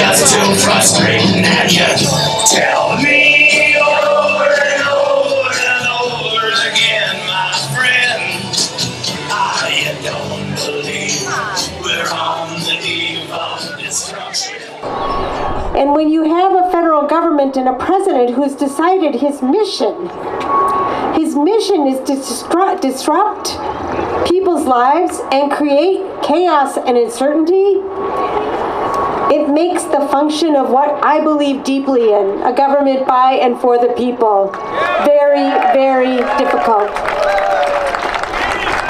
just too frustrating, and you tell me over and over and over again, my friend, I don't believe we're on the eve of destruction. And when you have a federal government and a president who's decided his mission is to disrupt people's lives and create chaos and uncertainty, it makes the function of what I believe deeply in, a government by and for the people, very, very difficult.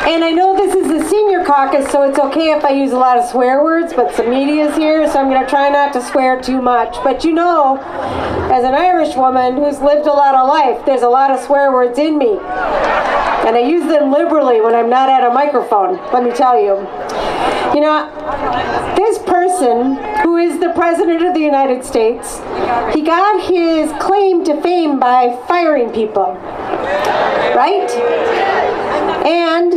And I know this is the senior caucus, so it's okay if I use a lot of swear words, but some media's here, so I'm going to try not to swear too much. But you know, as an Irish woman who's lived a lot of life, there's a lot of swear words in me. And I use them liberally when I'm not at a microphone, let me tell you. You know, this person, who is the President of the United States, he got his claim to fame by firing people, right? And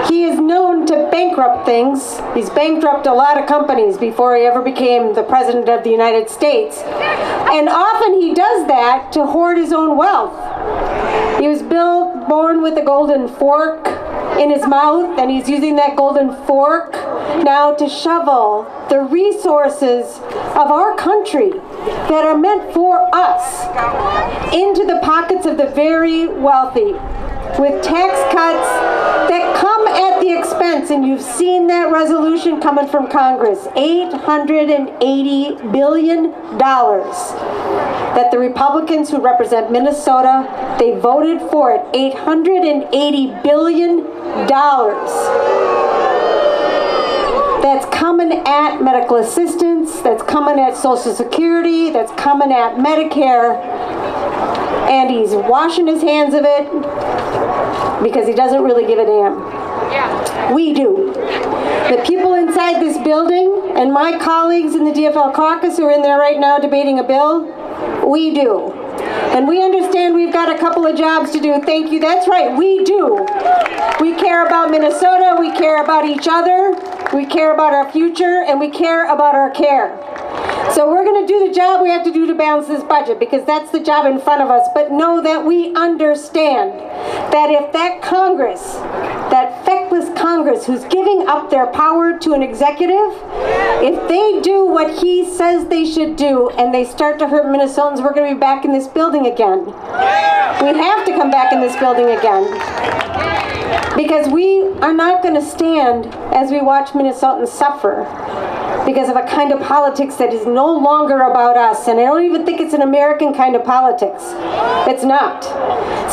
he is known to bankrupt things. He's bankrupted a lot of companies before he ever became the President of the United States. And often he does that to hoard his own wealth. He was born with a golden fork in his mouth, and he's using that golden fork now to shovel the resources of our country that are meant for us into the pockets of the very wealthy, with tax cuts that come at the expense, and you've seen that resolution coming from Congress, $880 billion that the Republicans who represent Minnesota, they voted for it, $880 billion. That's coming at medical assistance, that's coming at Social Security, that's coming at Medicare, and he's washing his hands of it because he doesn't really give a damn. Yeah. We do. The people inside this building and my colleagues in the DFL caucus who are in there right now debating a bill, we do. And we understand we've got a couple of jobs to do. Thank you. That's right, we do. We care about Minnesota, we care about each other, we care about our future, and we care about our care. So we're going to do the job we have to do to balance this budget, because that's the job in front of us. But know that we understand that if that Congress, that feckless Congress who's giving up their power to an executive, if they do what he says they should do and they start to hurt Minnesotans, we're going to be back in this building again. We have to come back in this building again. Because we are not going to stand as we watch Minnesotans suffer because of a kind of politics that is no longer about us. And I don't even think it's an American kind of politics. It's not.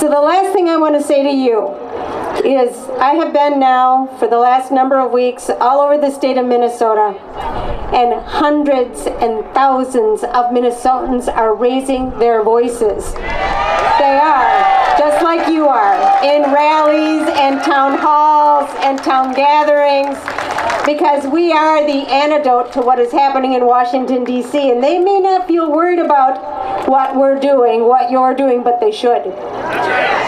So the last thing I want to say to you is I have been now for the last number of weeks all over the state of Minnesota, and hundreds and thousands of Minnesotans are raising their voices. They are, just like you are, in rallies and town halls and town gatherings, because we are the antidote to what is happening in Washington, D.C. And they may not feel worried about what we're doing, what you're doing, but they should.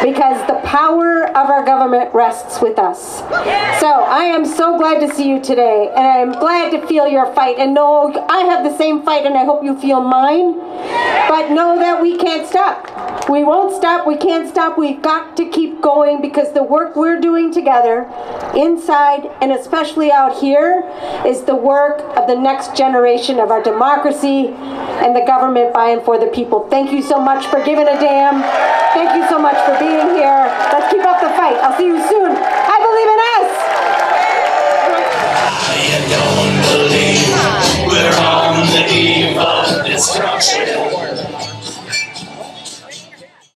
Because the power of our government rests with us. So I am so glad to see you today, and I am glad to feel your fight. And know I have the same fight, and I hope you feel mine. But know that we can't stop. We won't stop. We can't stop. We've got to keep going, because the work we're doing together, inside and especially out here, is the work of the next generation of our democracy and the government by and for the people. Thank you so much for giving a damn. Thank you so much for being here. Let's keep up the fight. I'll see you soon.